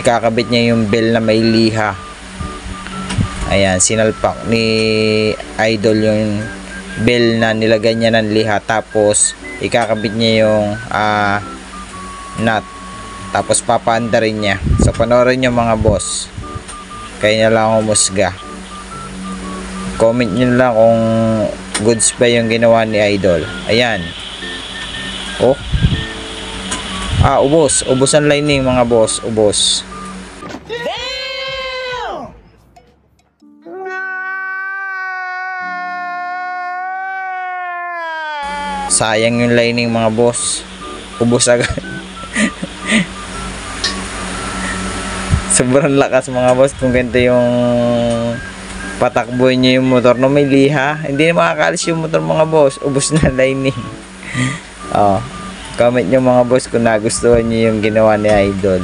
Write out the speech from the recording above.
ikakabit niya yung bell na may liha. Ayan, sinalpak ni Idol yung bell na nilagay niya ng liha, tapos ikakabit niya yung nut, tapos papaandarin niya. So panoorin niyo mga boss, kaya niya lang humusga. Comment niyo lang kung goods ba yung ginawa ni Idol. Ayan, oh, ubos ang lining mga boss, ubos. Sayang yung lining mga boss, ubos agad. Sobrang lakas mga boss kung ganito yung patakboy nyo yung motor na may liha. Hindi na makakalis yung motor mga boss, ubos na lining. Comment nyo mga boss kung nagustuhan nyo yung ginawa ni Idol.